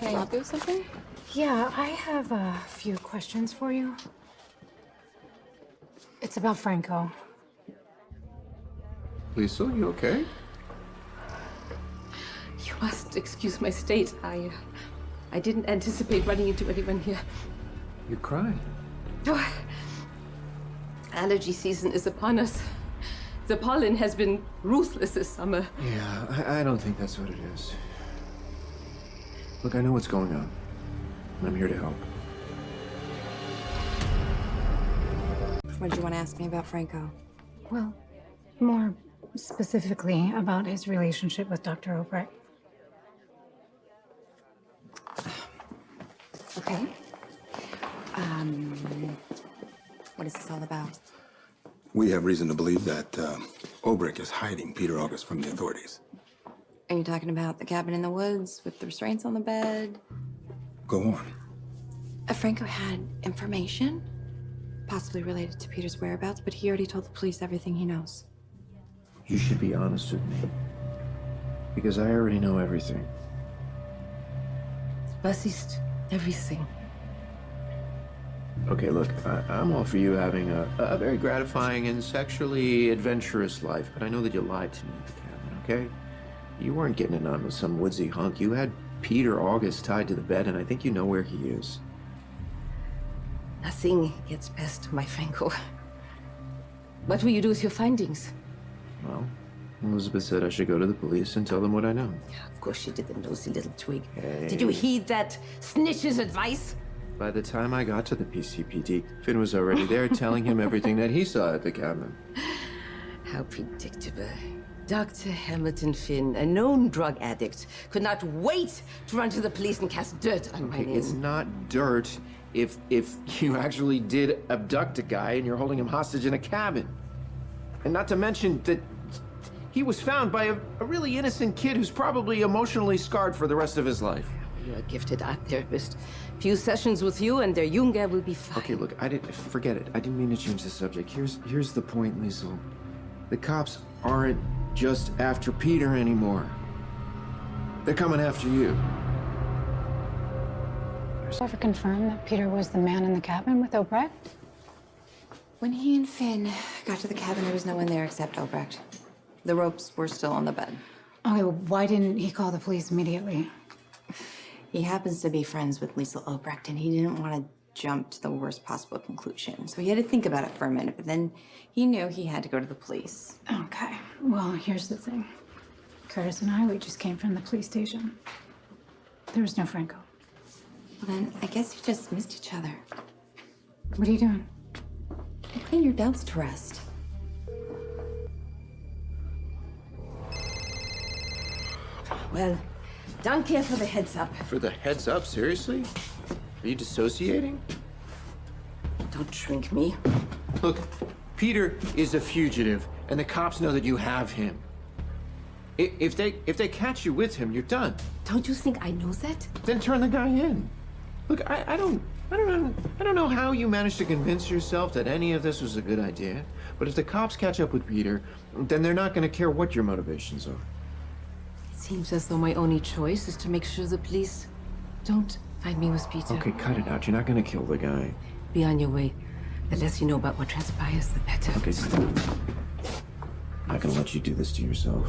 Can I help you with something? Yeah, I have a few questions for you. It's about Franco. Lisa, you okay? You must excuse my state. I didn't anticipate running into anyone here. You're crying. Oh, allergy season is upon us. The pollen has been ruthless this summer. Yeah, I don't think that's what it is. Look, I know what's going on. And I'm here to help. What did you want to ask me about Franco? Well, more specifically about his relationship with Dr. Obrecht. Okay. What is this all about? We have reason to believe that Obrecht is hiding Peter August from the authorities. Are you talking about the cabin in the woods with the restraints on the bed? Go on. Franco had information, possibly related to Peter's whereabouts, but he already told the police everything he knows. You should be honest with me. Because I already know everything. Was ist everything? Okay, look, I'm all for you having a very gratifying and sexually adventurous life, but I know that you lied to me at the cabin, okay? You weren't getting it on with some woodsy hunk. You had Peter August tied to the bed, and I think you know where he is. Nothing gets past my Franco. What will you do with your findings? Well, Elizabeth said I should go to the police and tell them what I know. Of course she did, the nosy little twig. Hey. Did you heed that snitch's advice? By the time I got to the PCPD, Finn was already there telling him everything that he saw at the cabin. How predictable. Dr. Hamilton Finn, a known drug addict, could not wait to run to the police and cast dirt on my name. It's not dirt if you actually did abduct a guy and you're holding him hostage in a cabin. And not to mention that he was found by a really innocent kid who's probably emotionally scarred for the rest of his life. You're a gifted art therapist. Few sessions with you and their Junger will be fine. Okay, look, forget it. I didn't mean to change the subject. Here's the point, Liesl. The cops aren't just after Peter anymore. They're coming after you. Ever confirm that Peter was the man in the cabin with Obrecht? When he and Finn got to the cabin, there was no one there except Obrecht. The ropes were still on the bed. Okay, well, why didn't he call the police immediately? He happens to be friends with Liesl Obrecht, and he didn't want to jump to the worst possible conclusion. So he had to think about it for a minute, but then he knew he had to go to the police. Okay, well, here's the thing. Curtis and I, we just came from the police station. There was no Franco. Well, then I guess you just missed each other. What are you doing? You're putting your doubts to rest. Well, danke for the heads up. For the heads up, seriously? Are you dissociating? Don't shrink me. Look, Peter is a fugitive, and the cops know that you have him. If they catch you with him, you're done. Don't you think I know that? Then turn the guy in. Look, I don't know how you managed to convince yourself that any of this was a good idea. But if the cops catch up with Peter, then they're not going to care what your motivations are. It seems as though my only choice is to make sure the police don't find me with Peter. Okay, cut it out. You're not going to kill the guy. Be on your way. The less you know about what transpires, the better. Okay, stop. I'm not going to let you do this to yourself.